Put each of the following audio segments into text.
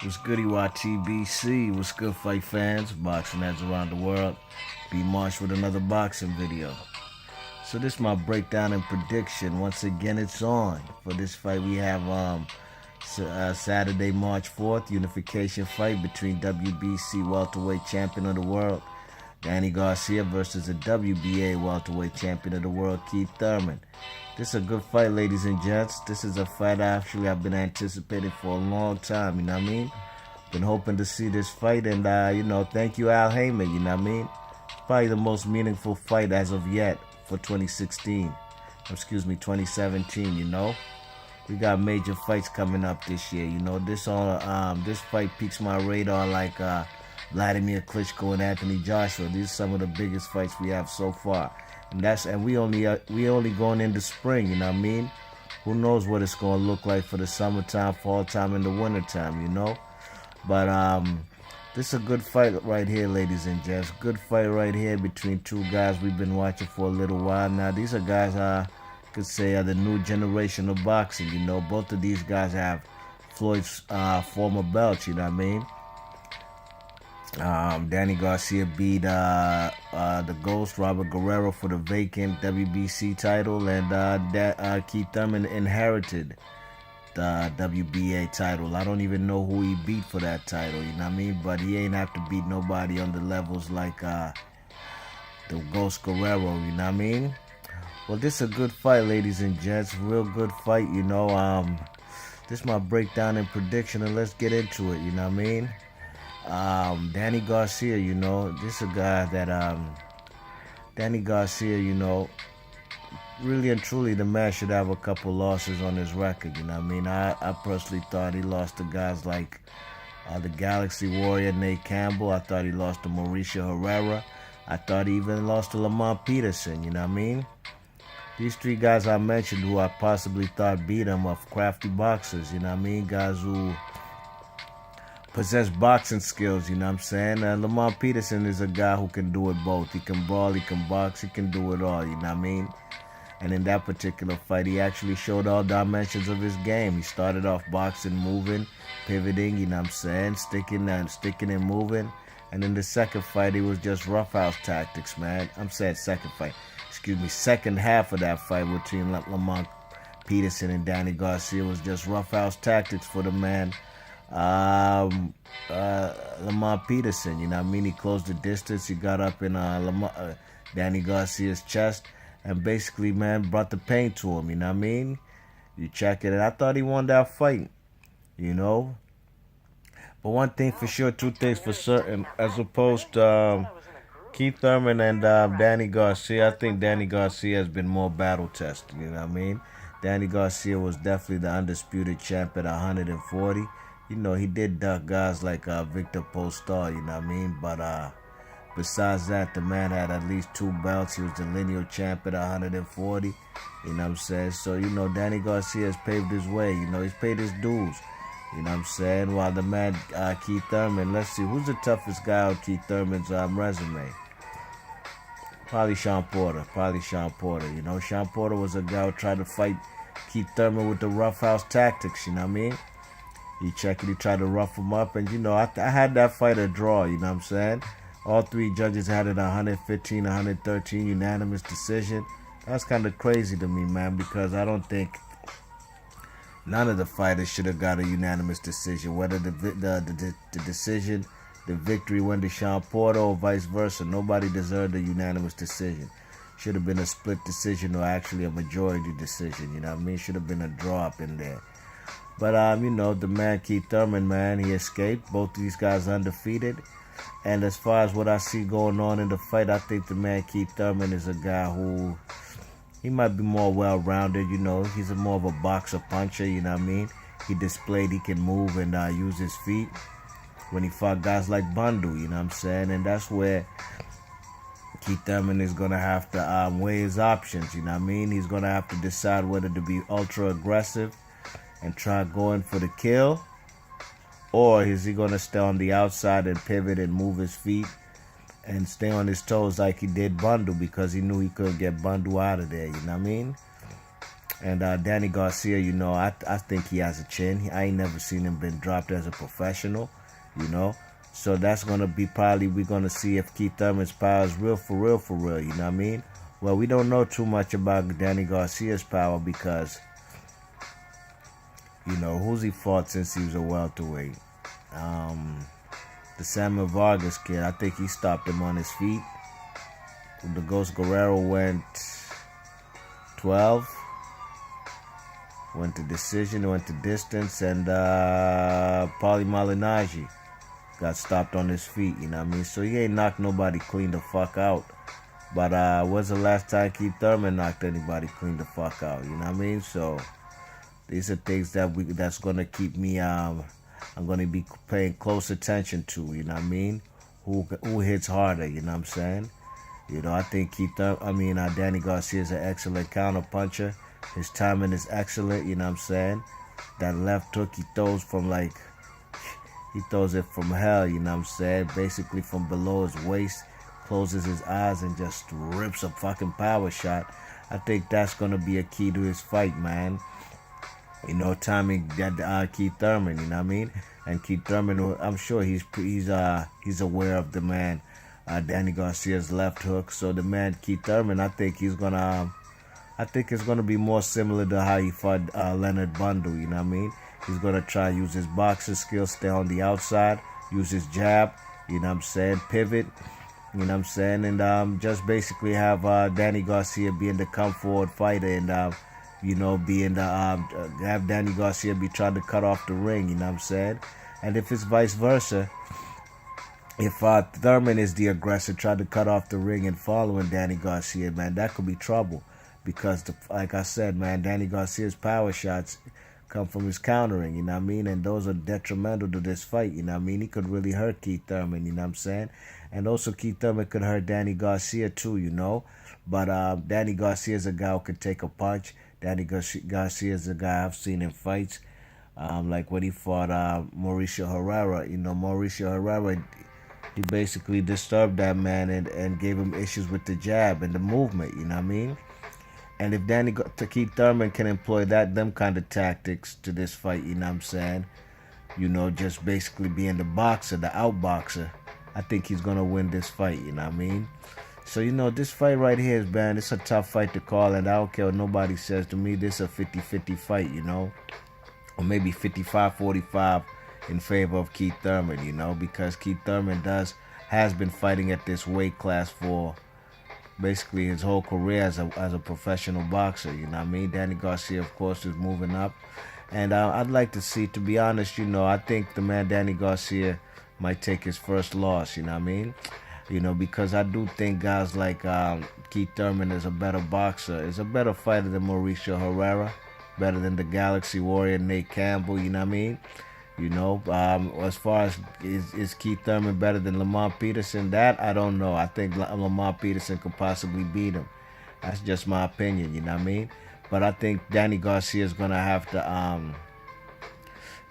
What's goody YTBC? What's good, fight fans? Boxing heads around the world. B Marsh with another boxing video. So this is my breakdown and prediction. Once again, it's on. For this fight, we have Saturday, March 4th, Unification fight between WBC welterweight champion of the world, Danny Garcia, versus the WBA welterweight champion of the world, Keith Thurman. This is a good fight, ladies and gents. This is a fight I've been anticipating for a long time, you know what I mean? Been hoping to see this fight, and, thank you, Al Heyman, you know what I mean? It's probably the most meaningful fight as of yet for 2017, you know? We got major fights coming up this year, you know? This fight piques my radar like Vladimir Klitschko and Anthony Joshua. These are some of the biggest fights we have so far. And we only going into spring, you know what I mean? Who knows what it's gonna look like for the summertime, fall time, and the wintertime, you know? But this is a good fight right here, ladies and gents. Good fight right here between two guys we've been watching for a little while now. These are guys I could say are the new generation of boxing, you know? Both of these guys have Floyd's former belts, you know what I mean? Danny Garcia beat the Ghost, Robert Guerrero, for the vacant WBC title, and Keith Thurman inherited the WBA title. I don't even know who he beat for that title, you know what I mean? But he ain't have to beat nobody on the levels like the Ghost Guerrero, you know what I mean? Well, this is a good fight, ladies and gents. Real good fight, you know. This is my breakdown and prediction, and let's get into it, you know what I mean? Danny Garcia, you know, this is a guy that, Danny Garcia, you know, really and truly the man should have a couple losses on his record, you know what I mean? I personally thought he lost to guys like the Galaxy Warrior, Nate Campbell. I thought he lost to Mauricio Herrera. I thought he even lost to Lamont Peterson, you know what I mean? These three guys I mentioned who I possibly thought beat him are crafty boxers, you know what I mean? Guys who possess boxing skills, you know what I'm saying? Lamont Peterson is a guy who can do it both. He can brawl, he can box, he can do it all, you know what I mean? And in that particular fight, he actually showed all dimensions of his game. He started off boxing, moving, pivoting, you know what I'm saying? Sticking and moving. And in the second fight, it was just roughhouse tactics, man. I'm saying second half of that fight between Lamont Peterson and Danny Garcia was just roughhouse tactics for the man. Lamont Peterson, you know what I mean? He closed the distance. He got up in Danny Garcia's chest and basically, man, brought the pain to him, you know what I mean? You check it, and I thought he won that fight, you know? But one thing for sure, two things for certain, as opposed to Keith Thurman and Danny Garcia, I think Danny Garcia has been more battle tested, you know what I mean? Danny Garcia was definitely the undisputed champ at 140. You know, he did duck guys like Victor Postal, you know what I mean? But besides that, the man had at least two belts. He was the lineal champ at 140, you know what I'm saying? So, you know, Danny Garcia has paved his way. You know, he's paid his dues, you know what I'm saying? While the man, Keith Thurman, let's see, who's the toughest guy on Keith Thurman's resume? Probably Sean Porter, you know? Sean Porter was a guy who tried to fight Keith Thurman with the roughhouse tactics, you know what I mean? He checked it, he tried to rough him up, and, you know, I had that fight a draw, you know what I'm saying? All three judges had it 115, 113, unanimous decision. That's kind of crazy to me, man, because I don't think none of the fighters should have got a unanimous decision, whether the decision, the victory went to Sean Porter or vice versa. Nobody deserved a unanimous decision. Should have been a split decision or actually a majority decision, you know what I mean? Should have been a draw up in there. But, you know, the man Keith Thurman, man, he escaped. Both of these guys undefeated. And as far as what I see going on in the fight, I think the man Keith Thurman is a guy who, he might be more well-rounded, you know. He's more of a boxer puncher, you know what I mean? He displayed he can move and use his feet when he fought guys like Bundu, you know what I'm saying? And that's where Keith Thurman is going to have to weigh his options, you know what I mean? He's going to have to decide whether to be ultra-aggressive and try going for the kill, or is he going to stay on the outside and pivot and move his feet and stay on his toes like he did Bundu, because he knew he couldn't get Bundu out of there, you know what I mean? And Danny Garcia, I think he has a chin. I ain't never seen him been dropped as a professional, you know. So that's gonna be probably we're gonna see if Keith Thurman's power is real for real for real. You know what I mean? Well, we don't know too much about Danny Garcia's power because who's he fought since he was a welterweight. The Samuel Vargas kid, I think he stopped him on his feet. The Ghost Guerrero went 12. Went to decision, went to distance, and Paulie Malignaggi got stopped on his feet, you know what I mean? So he ain't knocked nobody clean the fuck out. But when's the last time Keith Thurman knocked anybody clean the fuck out, you know what I mean? So these are things that's gonna keep me I'm gonna be paying close attention to, you know what I mean? Who hits harder, you know what I'm saying? I think Danny Garcia is an excellent counter puncher. His timing is excellent, you know what I'm saying? That left hook he throws he throws it from hell, you know what I'm saying? Basically from below his waist, closes his eyes and just rips a fucking power shot. I think that's gonna be a key to his fight, man. Timing that Keith Thurman, you know what I mean? And Keith Thurman, I'm sure he's aware of the man Danny Garcia's left hook. So the man Keith Thurman, I think it's gonna be more similar to how he fought Leonard Bundle, you know what I mean? He's gonna try to use his boxing skills, stay on the outside, use his jab, you know what I'm saying, pivot, you know what I'm saying, and just basically have Danny Garcia being the come forward fighter and being the have Danny Garcia be trying to cut off the ring, you know what I'm saying? And if it's vice versa, if Thurman is the aggressor, trying to cut off the ring and following Danny Garcia, man, that could be trouble. Because, like I said, man, Danny Garcia's power shots come from his countering, you know what I mean? And those are detrimental to this fight, you know what I mean? He could really hurt Keith Thurman, you know what I'm saying? And also Keith Thurman could hurt Danny Garcia too, you know? But Danny Garcia is a guy who could take a punch. Danny Garcia is a guy I've seen in fights. Like when he fought Mauricio Herrera, Mauricio Herrera, he basically disturbed that man and gave him issues with the jab and the movement, you know what I mean? And if Keith Thurman can employ them kind of tactics to this fight, you know what I'm saying? Just basically being the boxer, the outboxer, I think he's going to win this fight, you know what I mean? So, this fight right here is, man, it's a tough fight to call, and I don't care what nobody says to me. This is a 50-50 fight, or maybe 55-45 in favor of Keith Thurman, because Keith Thurman has been fighting at this weight class for basically his whole career as a professional boxer, you know what I mean? Danny Garcia, of course, is moving up. And I'd like to see, to be honest, I think the man Danny Garcia might take his first loss, you know what I mean? Because I do think guys like Keith Thurman is a better boxer, is a better fighter than Mauricio Herrera, better than the Galaxy Warrior Nate Campbell, you know what I mean? As far as is Keith Thurman better than Lamont Peterson? That I don't know. I think Lamont Peterson could possibly beat him. That's just my opinion, you know what I mean? But I think Danny Garcia is gonna have to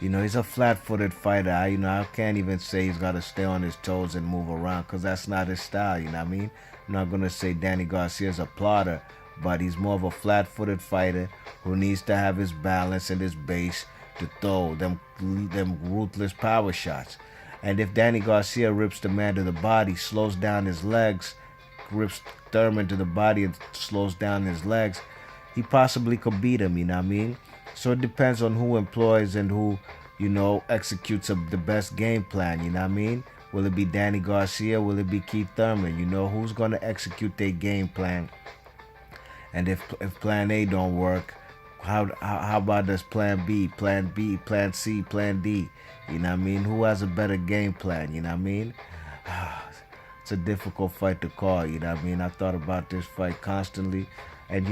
he's a flat-footed fighter. I can't even say he's got to stay on his toes and move around because that's not his style, you know what I mean? I'm not going to say Danny Garcia's a plotter, but he's more of a flat-footed fighter who needs to have his balance and his base to throw them ruthless power shots. And if Danny Garcia rips the man to the body, slows down his legs, rips Thurman to the body and slows down his legs, he possibly could beat him, you know what I mean? So it depends on who employs and who, executes the best game plan, you know what I mean? Will it be Danny Garcia? Will it be Keith Thurman? Who's going to execute their game plan? And if plan A don't work, how about this plan B, plan C, plan D? You know what I mean? Who has a better game plan? You know what I mean? It's a difficult fight to call, you know what I mean? I thought about this fight constantly. And,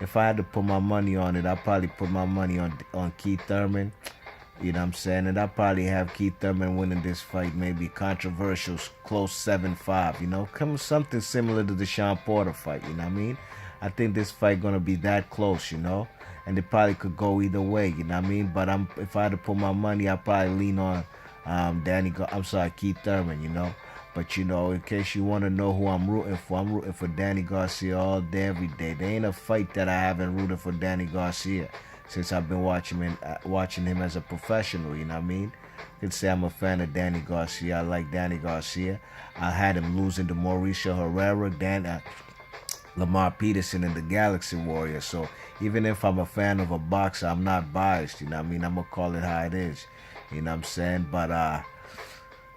if I had to put my money on it, I'd probably put my money on Keith Thurman. You know what I'm saying? And I'd probably have Keith Thurman winning this fight, maybe controversial, close 7-5, something similar to the Sean Porter fight, you know what I mean? I think this fight going to be that close, and it probably could go either way, you know what I mean? But if I had to put my money, I'd probably lean on Keith Thurman, But, you know, in case you want to know who I'm rooting for Danny Garcia all day, every day. There ain't a fight that I haven't rooted for Danny Garcia since I've been watching him as a professional, you know what I mean? I can say I'm a fan of Danny Garcia. I like Danny Garcia. I had him losing to Mauricio Herrera, Lamar Peterson, and the Galaxy Warrior. So even if I'm a fan of a boxer, I'm not biased, you know what I mean? I'm going to call it how it is, you know what I'm saying? But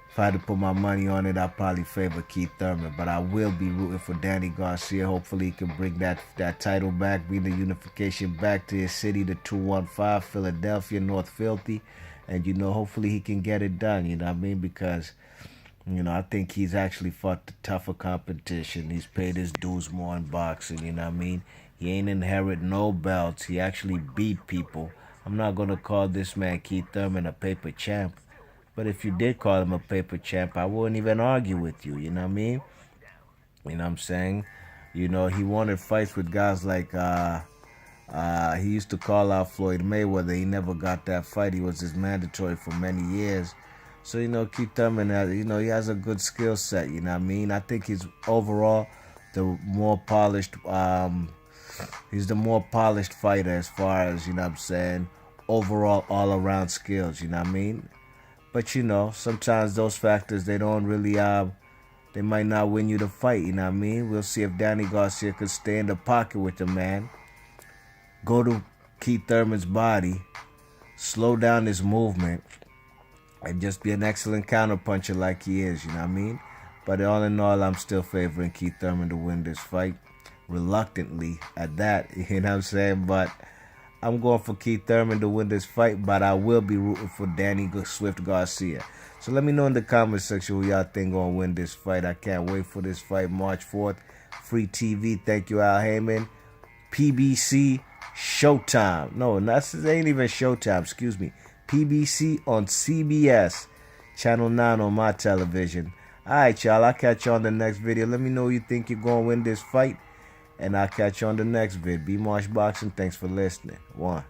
if I had to put my money on it, I'd probably favor Keith Thurman. But I will be rooting for Danny Garcia. Hopefully he can bring that title back, bring the unification back to his city, the 215, Philadelphia, North Filthy. And, you know, hopefully he can get it done, you know what I mean? Because, you know, I think he's actually fought the tougher competition. He's paid his dues more in boxing, you know what I mean? He ain't inherit no belts. He actually beat people. I'm not going to call this man Keith Thurman a paper champ. But if you did call him a paper champ, I wouldn't even argue with you, you know what I mean? You know what I'm saying? You know, he wanted fights with guys like, he used to call out Floyd Mayweather. He never got that fight. He was his mandatory for many years. So, you know, Keith Thurman, you know, he has a good skill set, you know what I mean? I think he's overall the more polished, he's the more polished fighter as far as, you know what I'm saying, overall all-around skills, you know what I mean? But, you know, sometimes those factors, they don't really, they might not win you the fight, you know what I mean? We'll see if Danny Garcia could stay in the pocket with the man, go to Keith Thurman's body, slow down his movement, and just be an excellent counterpuncher like he is, you know what I mean? But all in all, I'm still favoring Keith Thurman to win this fight. Reluctantly at that, you know what I'm saying? But I'm going for Keith Thurman to win this fight, but I will be rooting for Danny Swift Garcia. So let me know in the comment section who y'all think going to win this fight. I can't wait for this fight, March 4th. Free TV. Thank you, Al Heyman. PBC Showtime. No, it ain't even Showtime. Excuse me. PBC on CBS. Channel 9 on my television. All right, y'all. I'll catch you on the next video. Let me know who you think you're going to win this fight. And I'll catch you on the next vid. B Marsh Boxing. Thanks for listening. 1.